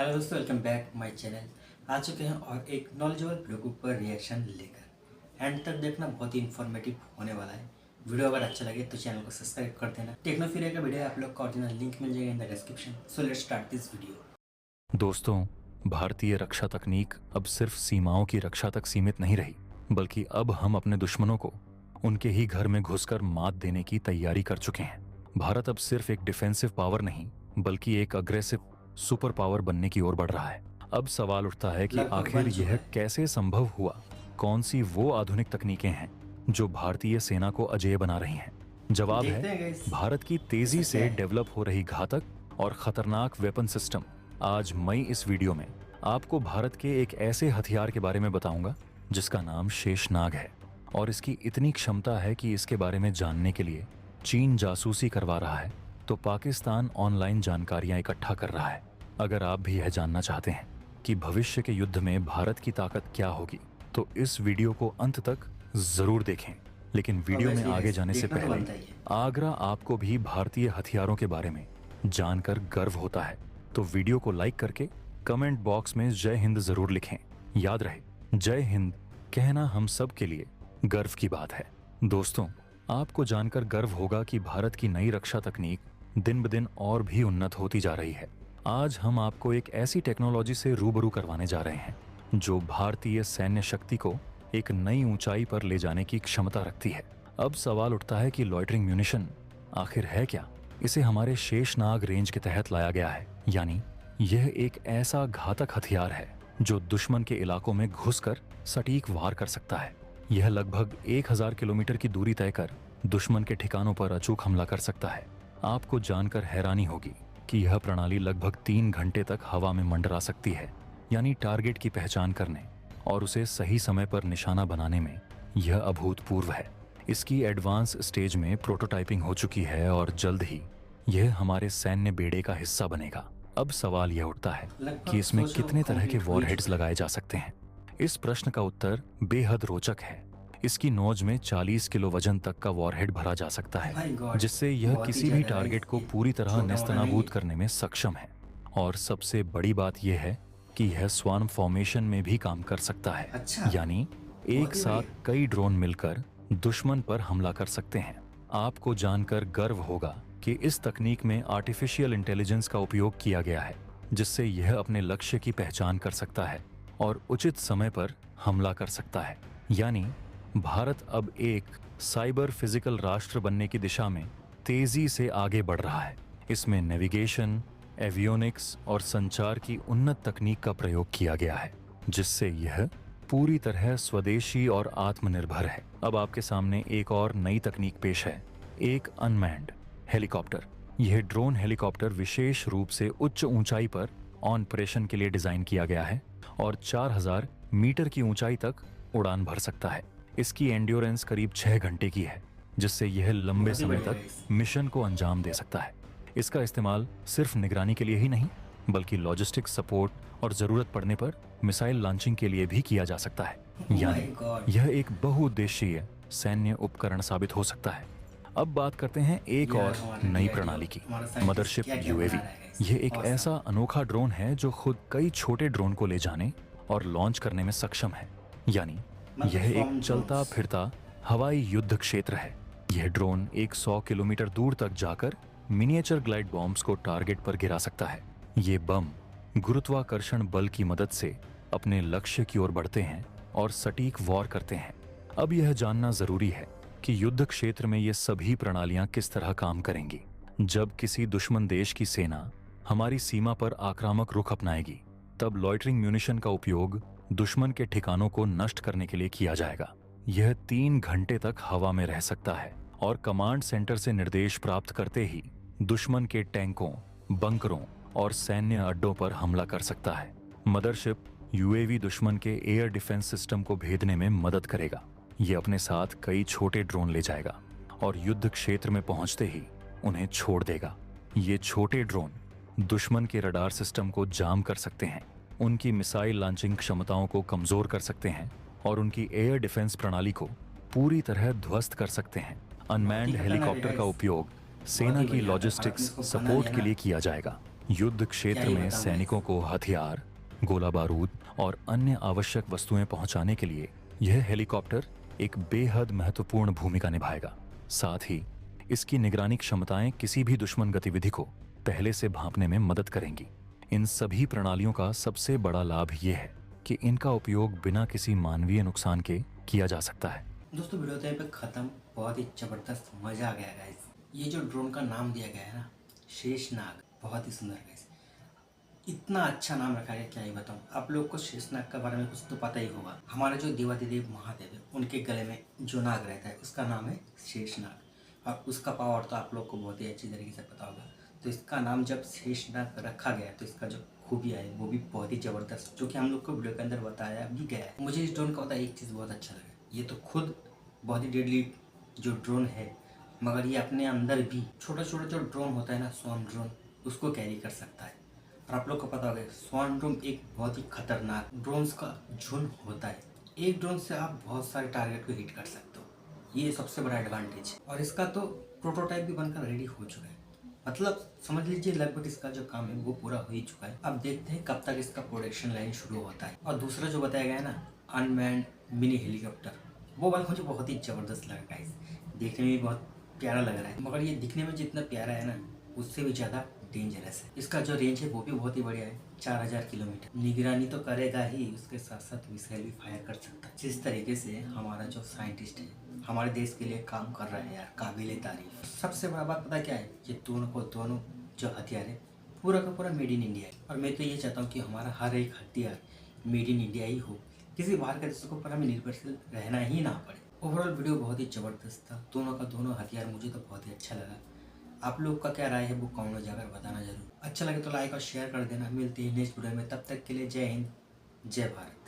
Hello दोस्तों, welcome back my channel. आ चुके हैं और एक नॉलेजेबल वीडियो के ऊपर रिएक्शन लेकर। एंड तक देखना, बहुत ही इन्फॉर्मेटिव होने वाला है। वीडियो अगर अच्छा लगे तो चैनल को सब्सक्राइब कर देना। टेक्नोफिलिया का वीडियो आप लोग का ओरिजिनल लिंक मिल जाएगा in the description. So let's start this video. दोस्तों, भारतीय रक्षा तकनीक अब सिर्फ सीमाओं की रक्षा तक सीमित नहीं रही, बल्कि अब हम अपने दुश्मनों को उनके ही घर में घुसकर मात देने की तैयारी कर चुके हैं। भारत अब सिर्फ एक डिफेंसिव पावर नहीं, बल्कि एक अग्रेसिव सुपर पावर बनने की ओर बढ़ रहा है। अब सवाल उठता है कि लगभग आखिर बन चुका यह है। कैसे संभव हुआ। कौन सी वो आधुनिक तकनीकें हैं जो भारतीय सेना को अजेय बना रही हैं? जवाब देखते हैं है गाइस, भारत की तेजी ऐसा क्या से है? डेवलप हो रही घातक और खतरनाक वेपन सिस्टम। आज मैं इस वीडियो में आपको भारत के एक ऐसे हथियार के बारे में बताऊंगा जिसका नाम शेषनाग है, और इसकी इतनी क्षमता है कि इसके बारे में जानने के लिए चीन जासूसी करवा रहा है तो पाकिस्तान ऑनलाइन जानकारियां इकट्ठा कर रहा है। अगर आप भी यह जानना चाहते हैं कि भविष्य के युद्ध में भारत की ताकत क्या होगी, तो इस वीडियो को अंत तक जरूर देखें। लेकिन वीडियो में आगे जाने से देखना तो पहले बनता ही है। आगरा आपको भी भारतीय हथियारों के बारे में जानकर गर्व होता है, तो वीडियो को लाइक करके कमेंट बॉक्स में जय हिंद जरूर लिखें। याद रहे, जय हिंद कहना हम सब के लिए गर्व की बात है। दोस्तों, आपको जानकर गर्व होगा कि भारत की नई रक्षा तकनीक दिन ब दिन और भी उन्नत होती जा रही है। आज हम आपको एक ऐसी टेक्नोलॉजी से रूबरू करवाने जा रहे हैं जो भारतीय सैन्य शक्ति को एक नई ऊंचाई पर ले जाने की क्षमता रखती है। अब सवाल उठता है कि लॉइटरिंग म्यूनिशन आखिर है क्या? इसे हमारे शेषनाग रेंज के तहत लाया गया है, यानी यह एक ऐसा घातक हथियार है जो दुश्मन के इलाकों में घुसकर सटीक वार कर सकता है। यह लगभग 1000 किलोमीटर की दूरी तय कर दुश्मन के ठिकानों पर अचूक हमला कर सकता है। आपको जानकर हैरानी होगी कि यह प्रणाली लगभग 3 घंटे तक हवा में मंडरा सकती है, यानी टारगेट की पहचान करने और उसे सही समय पर निशाना बनाने में यह अभूतपूर्व है। इसकी एडवांस स्टेज में प्रोटोटाइपिंग हो चुकी है और जल्द ही यह हमारे सैन्य बेड़े का हिस्सा बनेगा। अब सवाल यह उठता है कि इसमें कितने तरह के वॉरहेड्स लगाए जा सकते हैं। इस प्रश्न का उत्तर बेहद रोचक है। इसकी नोज में 40 किलो वजन तक का वॉरहेड भरा जा सकता है, जिससे यह किसी भी टारगेट को पूरी तरह नेस्तनाबूद करने में सक्षम है। और सबसे बड़ी बात यह है कि यह स्वार्म फॉर्मेशन में भी काम कर सकता है, अच्छा, यानी एक साथ कई ड्रोन मिलकर दुश्मन पर हमला कर सकते हैं। आपको जानकर गर्व होगा कि इस तकनीक में आर्टिफिशियल इंटेलिजेंस का उपयोग किया गया है, जिससे यह अपने लक्ष्य की पहचान कर सकता है और उचित समय पर हमला कर सकता है। यानी भारत अब एक साइबर फिजिकल राष्ट्र बनने की दिशा में तेजी से आगे बढ़ रहा है। इसमें नेविगेशन, एवियोनिक्स और संचार की उन्नत तकनीक का प्रयोग किया गया है, जिससे यह पूरी तरह स्वदेशी और आत्मनिर्भर है। अब आपके सामने एक और नई तकनीक पेश है, एक अनमैन्ड हेलीकॉप्टर। यह ड्रोन हेलीकॉप्टर विशेष रूप से उच्च ऊंचाई पर ऑपरेशन के लिए डिजाइन किया गया है और 4000 मीटर की ऊंचाई तक उड़ान भर सकता है। इसकी एंड्योरेंस करीब 6 घंटे की है, जिससे यह लंबे समय तक मिशन को अंजाम दे सकता है। इसका इस्तेमाल सिर्फ निगरानी के लिए ही नहीं, बल्कि लॉजिस्टिक्स सपोर्ट और जरूरत पड़ने पर मिसाइल लॉन्चिंग के लिए भी किया जा सकता है। यानी यह एक बहुउद्देशीय सैन्य उपकरण साबित हो सकता है। अब बात करते हैं एक और नई प्रणाली की, मदरशिप यूएवी। यह एक ऐसा अनोखा ड्रोन है जो खुद कई छोटे ड्रोन को ले जाने और लॉन्च करने में सक्षम है। यानी यह एक चलता फिरता हवाई युद्ध क्षेत्र है। यह ड्रोन 100 किलोमीटर दूर तक जाकर मिनिएचर ग्लाइड बॉम्ब्स को टारगेट पर गिरा सकता है। ये बम गुरुत्वाकर्षण बल की मदद से अपने लक्ष्य की ओर बढ़ते हैं और सटीक वार करते हैं। अब यह जानना जरूरी है कि युद्ध क्षेत्र में ये सभी प्रणालियां किस तरह काम करेंगी। जब किसी दुश्मन देश की सेना हमारी सीमा पर आक्रामक रुख अपनाएगी, तब लॉइटरिंग म्यूनिशन का उपयोग दुश्मन के ठिकानों को नष्ट करने के लिए किया जाएगा। यह 3 घंटे तक हवा में रह सकता है और कमांड सेंटर से निर्देश प्राप्त करते ही दुश्मन के टैंकों, बंकरों और सैन्य अड्डों पर हमला कर सकता है। मदरशिप यूएवी दुश्मन के एयर डिफेंस सिस्टम को भेदने में मदद करेगा। यह अपने साथ कई छोटे ड्रोन ले जाएगा और युद्ध क्षेत्र में पहुंचते ही उन्हें छोड़ देगा। ये छोटे ड्रोन दुश्मन के रडार सिस्टम को जाम कर सकते हैं, उनकी मिसाइल लॉन्चिंग क्षमताओं को कमजोर कर सकते हैं और उनकी एयर डिफेंस प्रणाली को पूरी तरह ध्वस्त कर सकते हैं। अनमैन्ड हेलीकॉप्टर का उपयोग सेना की लॉजिस्टिक्स सपोर्ट के लिए किया जाएगा। युद्ध क्षेत्र क्या ही में बताऊं सैनिकों को हथियार, गोला बारूद और अन्य आवश्यक वस्तुएं पहुंचाने के लिए यह हेलीकॉप्टर एक बेहद महत्वपूर्ण भूमिका निभाएगा। साथ ही इसकी निगरानी क्षमताएं किसी भी दुश्मन गतिविधि को पहले से भांपने में मदद करेंगी। इन सभी प्रणालियों का सबसे बड़ा लाभ यह है कि इनका उपयोग बिना किसी मानवीय नुकसान के किया जा सकता है। दोस्तों वीडियो तो यहाँ पे खत्म। बहुत ही जबरदस्त मजा आ गया गाइस। ये जो ड्रोन का नाम दिया गया है ना, शेषनाग, बहुत ही सुंदर गाइस। इतना अच्छा नाम रखा गया, क्या ही बताऊं। आप लोग को शेषनाग के बारे में कुछ तो पता ही होगा। हमारे जो देवादिदेव महादेव है, उनके गले में जो नाग रहता है उसका नाम है शेषनाग, और उसका पावर तो आप लोग को बहुत ही अच्छी तरीके से पता होगा। तो इसका नाम जब शेषनाग रखा गया तो इसका जो खूबियाँ है वो भी बहुत ही ज़बरदस्त, जो कि हम लोग को वीडियो के अंदर बताया भी गया है। मुझे इस ड्रोन का पता एक चीज़ बहुत अच्छा लगा, ये तो खुद बहुत ही डेडली जो ड्रोन है, मगर ये अपने अंदर भी छोटा छोटा जो ड्रोन होता है ना, स्वान ड्रोन, उसको कैरी कर सकता है। और आप लोग को पता होगा स्वान ड्रोन एक बहुत ही खतरनाक ड्रोन्स का झुंड होता है। एक ड्रोन से आप बहुत सारे टारगेट को हिट कर सकते हो, ये सबसे बड़ा एडवांटेज है। और इसका तो प्रोटोटाइप भी बनकर रेडी हो चुका है, मतलब समझ लीजिए लगभग इसका जो काम है वो पूरा हो ही चुका है। अब देखते हैं कब तक इसका प्रोडक्शन लाइन शुरू होता है। और दूसरा जो बताया गया है ना, अनमैन्ड मिनी हेलीकॉप्टर, वो वाला मुझे बहुत ही ज़बरदस्त लगा गाइस। देखने में भी बहुत प्यारा लग रहा है, मगर ये दिखने में जितना प्यारा है ना, उससे भी ज़्यादा डेंजरस है। इसका जो रेंज है वो भी बहुत ही बढ़िया है, 4000 किलोमीटर। निगरानी तो करेगा ही, उसके साथ साथ मिसाइल भी फायर कर सकता है। जिस तरीके से हमारा जो साइंटिस्ट है हमारे देश के लिए काम कर रहा है यार, काबिले तारीफ। सबसे बड़ा बात पता क्या है, ये दोनों जो हथियार है पूरा का पूरा मेड इन इंडिया है। और मैं तो ये चाहता हूँ कि हमारा हर एक हथियार मेड इन इंडिया ही हो, किसी बाहर के देशों के ऊपर हमें निर्भरशील रहना ही ना पड़े। ओवरऑल वीडियो बहुत ही ज़बरदस्त था, दोनों का दोनों हथियार मुझे तो बहुत ही अच्छा लगा। आप लोग का क्या राय है वो कमेंट में जाकर बताना जरूर। अच्छा लगे तो लाइक और शेयर कर देना। मिलते हैं नेक्स्ट वीडियो में, तब तक के लिए जय हिंद, जय भारत।